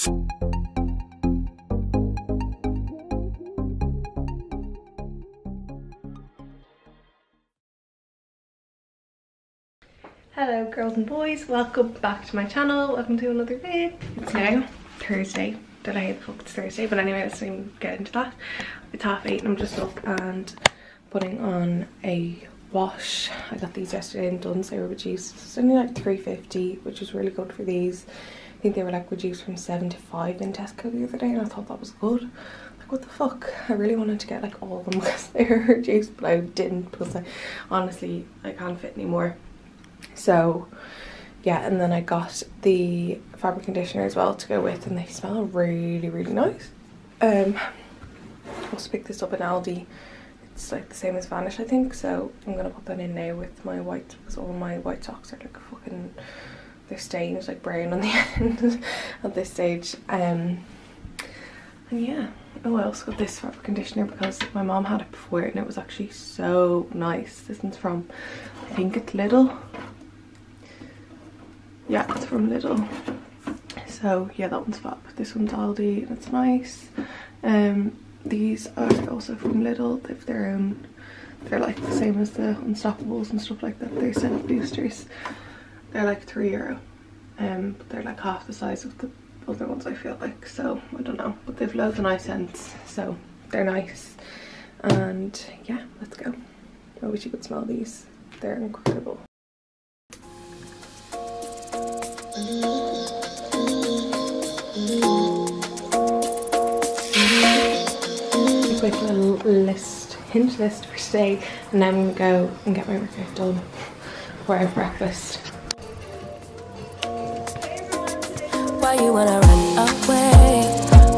Hello girls and boys, welcome back to my channel, welcome to another video. It's now Thursday. Don't know how the fuck it's Thursday, but anyway, let's not even get into that. It's 8:30 and I'm just up and putting on a wash. I got these yesterday and done, so they were reduced. It's only like $3.50, which was really good for these. I think they were like reduced from 7 to 5 in Tesco the other day, and I thought that was good. Like, what the fuck? I really wanted to get like all of them because they were reduced, but I didn't because I honestly can't fit anymore. So yeah, and then I got the fabric conditioner as well to go with, and they smell really nice. Also picked this up in Aldi. It's like the same as Vanish, I think, so I'm gonna put that in now with my white, because all my white socks are like fucking, they're stained like brown on the end at this stage. And yeah, oh, I also got this fabric conditioner because my mom had it before and it was actually so nice. This one's from, I think it's Lidl. Yeah, it's from Lidl. So yeah, that one's fab. This one's Aldi and it's nice. These are also from Lidl. They have their own, they're like the same as the Unstoppables and stuff like that. They're scent boosters. They're like €3, but they're like half the size of the other ones, I feel like. So I don't know, but they've loads of nice scents, so they're nice. And yeah, let's go. I wish you could smell these. They're incredible. A quick little hint list for today, and then I'm gonna go and get my workout done before I have breakfast. Why you wanna run away?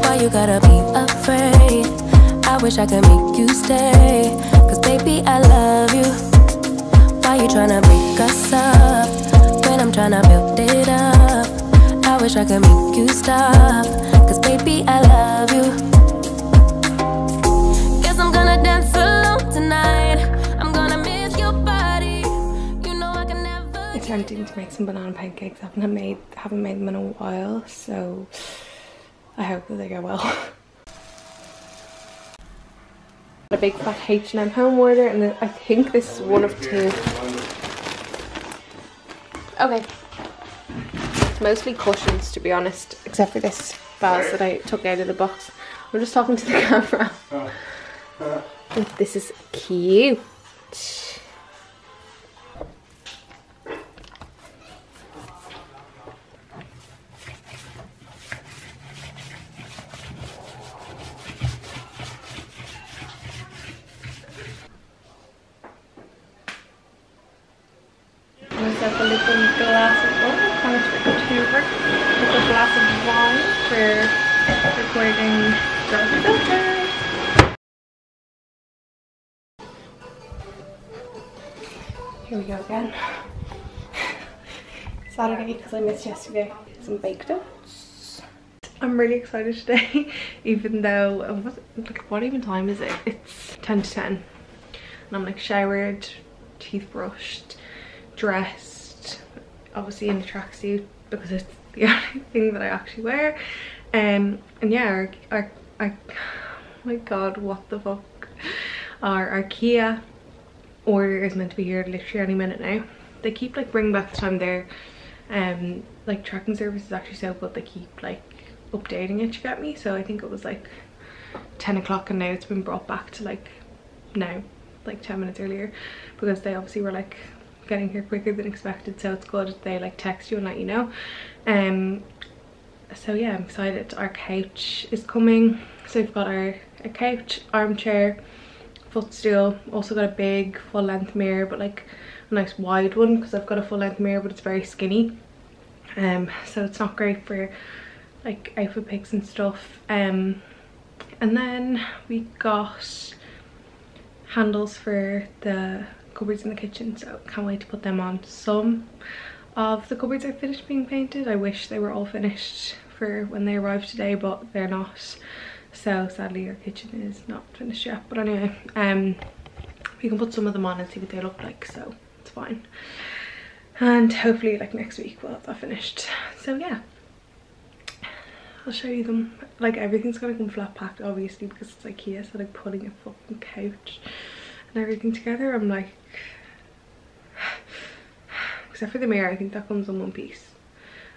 Why you gotta be afraid? I wish I could make you stay, cause baby I love you. Why you tryna break us up when I'm tryna build it up? I wish I could make you stop, cause baby I love you. Guess I'm gonna dance alone tonight. I'm gonna miss your body. You know I can never. It's tempting to make some banana pancakes. I haven't made them in a while, so I hope that they go well. A big fat H&M home order, and I think this is one of two. Okay. It's mostly cushions, to be honest, except for this vase that I took out of the box. I'm just talking to the camera. This is cute. Myself a little glass of, oh, kind of over, a little glass of wine for recording Girls and Filters. Here we go again. Saturday, because I missed yesterday. Some baked oats. I'm really excited today, even though, what even time is it? It's 10 to 10. And I'm like showered, teeth brushed, dressed, obviously in the tracksuit because it's the only thing that I actually wear. And yeah, our oh my god, what the fuck, our Ikea order is meant to be here literally any minute now. They keep like bringing back the time there, like tracking service is actually so good, they keep like updating it, you get me? So I think it was like 10 o'clock and now it's been brought back to like now, like 10 minutes earlier, because they obviously were like getting here quicker than expected, so it's good they like text you and let you know. So yeah, I'm excited. Our couch is coming, so we've got a couch, armchair, footstool, also got a big full-length mirror, but like a nice wide one because I've got a full-length mirror but it's very skinny, so it's not great for like outfit pics and stuff. And then we got handles for the cupboards in the kitchen, so can't wait to put them on. Some of the cupboards are finished being painted. I wish they were all finished for when they arrive today, but they're not, so sadly our kitchen is not finished yet. But anyway, we can put some of them on and see what they look like, so it's fine. And hopefully like next week we'll have that finished. So yeah, I'll show you them. Like everything's gonna come flat packed obviously because it's Ikea, so like putting a fucking couch and everything together, I'm like, except for the mirror, I think that comes in one piece.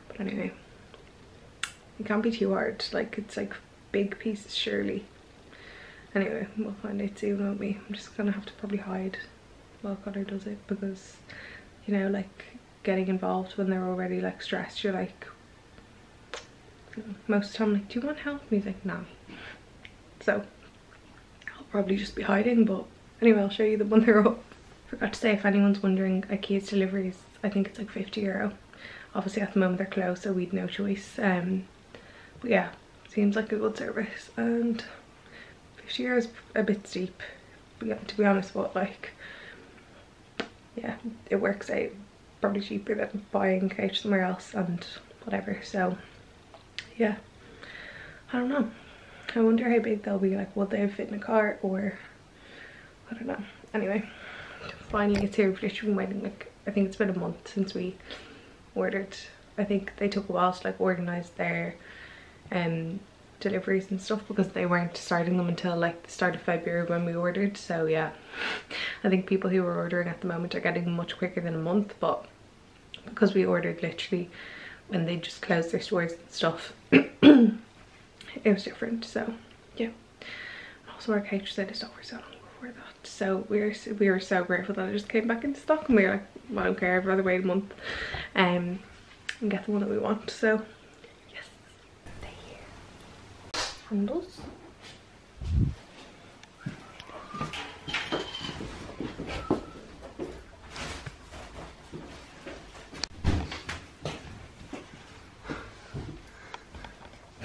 But anyway, it can't be too hard, like it's like big pieces surely. Anyway, we'll find out soon, won't we? I'm just gonna have to probably hide while Connor does it because, you know, like getting involved when they're already like stressed, you're like, most of the time like, do you want help? And he's like, no. So I'll probably just be hiding, but anyway, I'll show you them when they're up. Forgot to say, if anyone's wondering, Ikea's deliveries, I think it's like €50. Obviously at the moment they're closed, so we'd no choice. But yeah, seems like a good service, and €50 is a bit steep, but yeah, to be honest, but like, yeah, it works out probably cheaper than buying a couch somewhere else and whatever. So yeah, I don't know. I wonder how big they'll be, like will they fit in a car, or I don't know. Anyway, finally it's here. We've literally been waiting, like I think it's been a month since we ordered. I think they took a while to like organize their deliveries and stuff because they weren't starting them until like the start of February when we ordered. So yeah, I think people who are ordering at the moment are getting them much quicker than a month, but because we ordered literally when they just closed their stores and stuff, it was different. So yeah, also our couch said it's over so long before that, so we were so grateful that it just came back into stock, and we were like, well, I don't care, I'd rather wait a month and get the one that we want. So yes, they're here. Handles.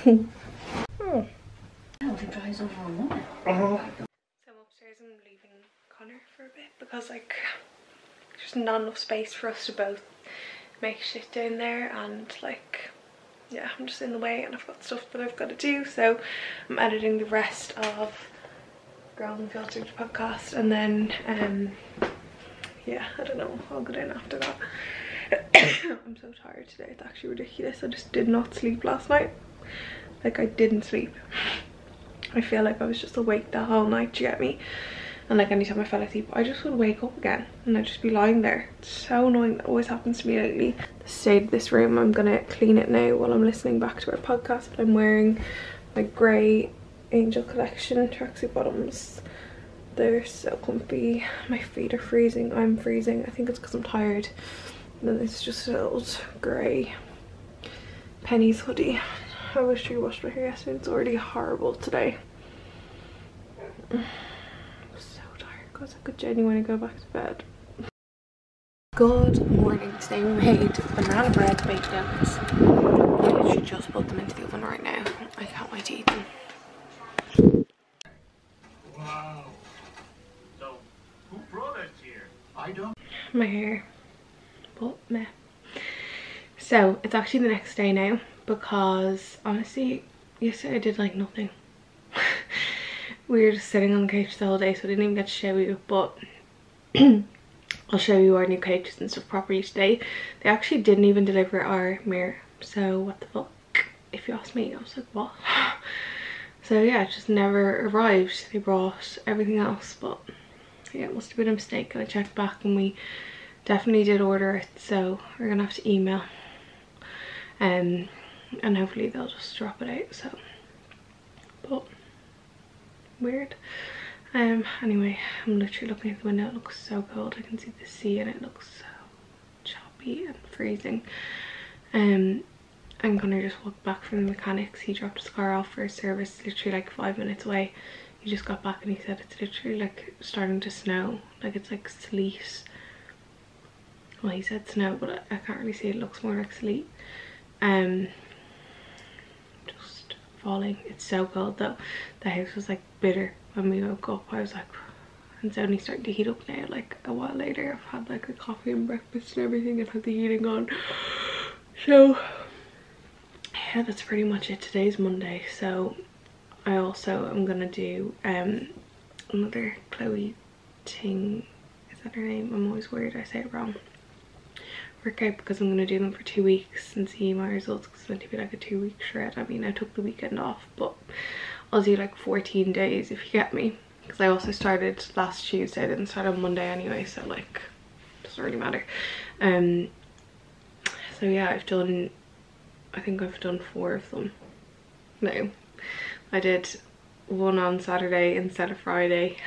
Oh. It dries over a woman. So I'm upstairs and I'm leaving Connor for a bit because like there's not enough space for us to both make shit down there, and like, yeah, I'm just in the way and I've got stuff that I've got to do. So I'm editing the rest of Girl Unfiltered podcast, and then yeah, I don't know, I'll go down after that. I'm so tired today, it's actually ridiculous. I just did not sleep last night. Like I didn't sleep. I feel like I was just awake the whole night, do you get me? And like anytime I fell asleep, I just would wake up again and I'd just be lying there. It's so annoying. That always happens to me lately. The state of this room, I'm gonna clean it now while I'm listening back to our podcast. But I'm wearing my grey Angel Collection tracksuit bottoms. They're so comfy. My feet are freezing. I'm freezing. I think it's because I'm tired. And then it's just an old grey Penny's hoodie. I wish we washed my hair yesterday. It's already horrible today. I'm so tired because I could genuinely go back to bed. Good morning. Today we made banana bread baked donuts. I literally just put them into the oven right now. I can't wait to eat them. Wow. So, who brought us here? I don't. My hair. But meh. So it's actually the next day now, because honestly yesterday I did like nothing. We were just sitting on the couch the whole day, so I didn't even get to show you, but I'll show you our new couches and stuff properly today. They actually didn't even deliver our mirror, so what the fuck, if you ask me. I was like, what? So yeah, it just never arrived. They brought everything else, but yeah, it must have been a mistake. And I checked back and we definitely did order it, so we're gonna have to email and hopefully they'll just drop it out. So, but weird. Anyway, I'm literally looking at the window. It looks so cold. I can see the sea and it looks so choppy and freezing. And Connor just walked back from the mechanics. He dropped his car off for a service literally like 5 minutes away. He just got back and he said it's literally like starting to snow. Like it's like sleet. Well, he said snow, but I can't really see it. It looks more like sleet. Just falling. It's so cold though. The house was like bitter when we woke up. I was like, and it's only starting to heat up now, like a while later. I've had like a coffee and breakfast and everything and had the heating on. So yeah, that's pretty much it. Today's Monday, so I also am gonna do another Chloe Ting, is that her name? I'm always worried I say it wrong. work out because I'm going to do them for 2 weeks and see my results, because it's meant to be like a 2-week shred. I mean, I took the weekend off, but I'll do like 14 days if you get me, because I also started last Tuesday. I didn't start on Monday anyway, so like doesn't really matter. So yeah, I think I've done 4 of them. No, I did one on Saturday instead of Friday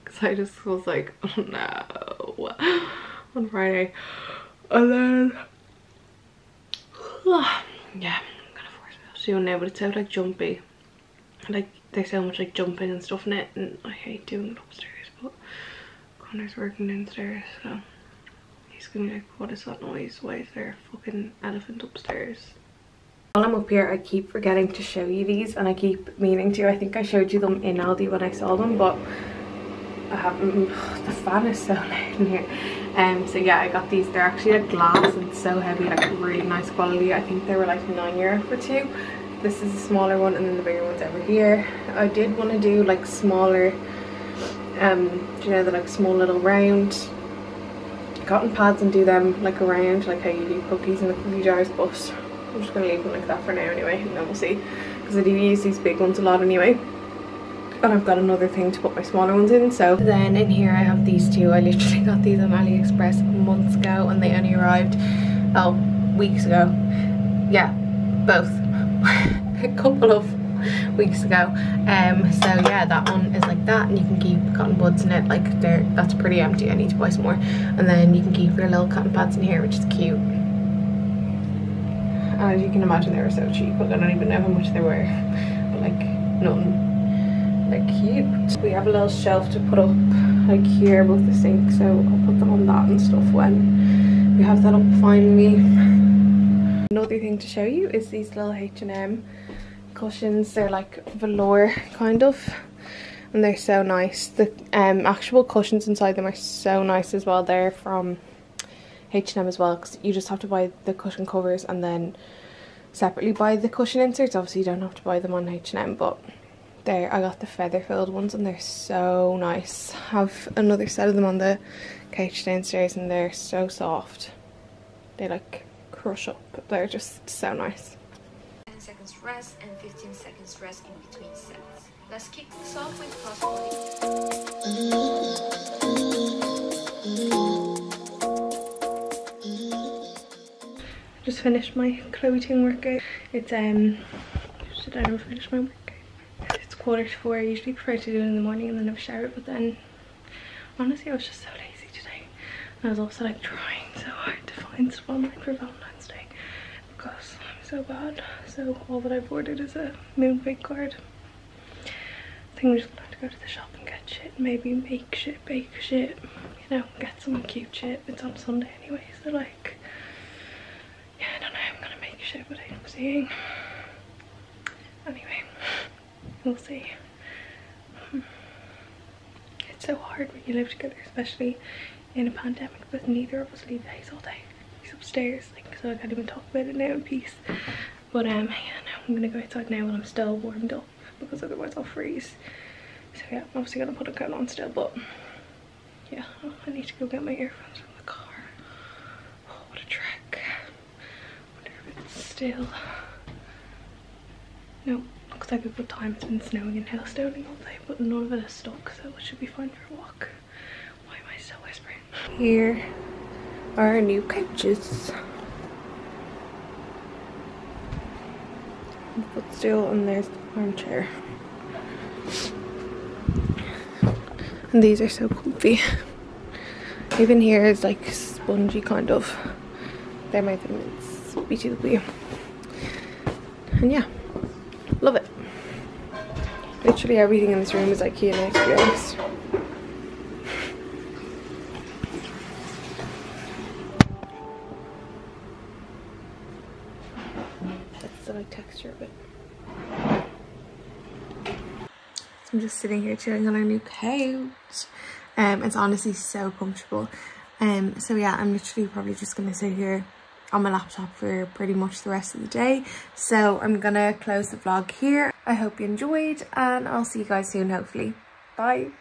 because I just was like, oh no, on Friday. And then yeah, I'm gonna force myself to do it now, but it's so like jumpy. Like there's so much like jumping and stuff in it, and I hate doing it upstairs. But Connor's working downstairs, so he's gonna be like, what is that noise? Why is there a fucking elephant upstairs? While I'm up here, I keep forgetting to show you these, and I keep meaning to. I think I showed you them in Aldi when I saw them, but I haven't. The fan is so loud in here. So yeah, I got these. They're actually like glass and so heavy, like really nice quality. I think they were like €9 for 2. This is a smaller one, and then the bigger one's over here. I did want to do like smaller, you know, the like small little round cotton pads and do them like around, like how you do cookies in the cookie jars, but I'm just going to leave them like that for now anyway, and then we'll see, because I do use these big ones a lot anyway, and I've got another thing to put my smaller ones in. So then in here I have these two. I literally got these on AliExpress months ago, and they only arrived, oh, weeks ago. Yeah, both. A couple of weeks ago. So yeah, that one is like that, and you can keep cotton buds in it. Like that's pretty empty. I need to buy some more. And then you can keep your little cotton pads in here, which is cute. As you can imagine, they were so cheap. Like, I don't even know how much they were, but like nothing. They're cute. We have a little shelf to put up like here above the sink, so I'll put them on that and stuff when we have that up finally. Another thing to show you is these little H&M cushions. They're like velour kind of, and they're so nice. The actual cushions inside them are so nice as well. They're from H&M as well, because you just have to buy the cushion covers and then separately buy the cushion inserts. Obviously you don't have to buy them on H&M, but I got the feather filled ones, and they're so nice. Have another set of them on the couch downstairs, and they're so soft. They like crush up, but they're just so nice. 10 seconds rest and 15 seconds rest in between sets. Let's kick this off with cross Just finished my clothing workout. It's should I ever finish my workout? It's 3:45. I usually prefer to do it in the morning and then have a shower, but then honestly I was just so lazy today. And I was also like trying so hard to find stuff online for Valentine's Day because I'm so bad. So all that I've ordered is a Moonpig card. I think I'm just gonna have to go to the shop and get shit. Maybe make shit, bake shit, you know, get some cute shit. It's on Sunday anyway, so like, yeah, I don't know, I'm gonna make shit without him seeing. Anyway, we'll see. It's so hard when you live together, especially in a pandemic, because neither of us leave the house all day. He's upstairs, like, so I can't even talk about it now in peace. But yeah, no, I'm gonna go outside now when I'm still warmed up, because otherwise I'll freeze. So yeah, I'm obviously gonna put a coat on still, but yeah, I need to go get my earphones from the car. Oh, what a trek. I wonder if it's still... No, looks like a good time. It's been snowing and hailstoning all day, but none of it is stuck, so it should be fine for a walk. Why am I still whispering? Here are our new couches. The footstool, and there's the armchair. And these are so comfy. Even here is like spongy kind of. They're my favorites. BTW. And yeah, love it. Literally everything in this room is Ikea now, to be honest. That's the like texture of it. I'm just sitting here chilling on our new couch. It's honestly so comfortable. So yeah, I'm literally probably just gonna sit here on my laptop for pretty much the rest of the day. So I'm gonna close the vlog here. I hope you enjoyed, and I'll see you guys soon, hopefully. Bye.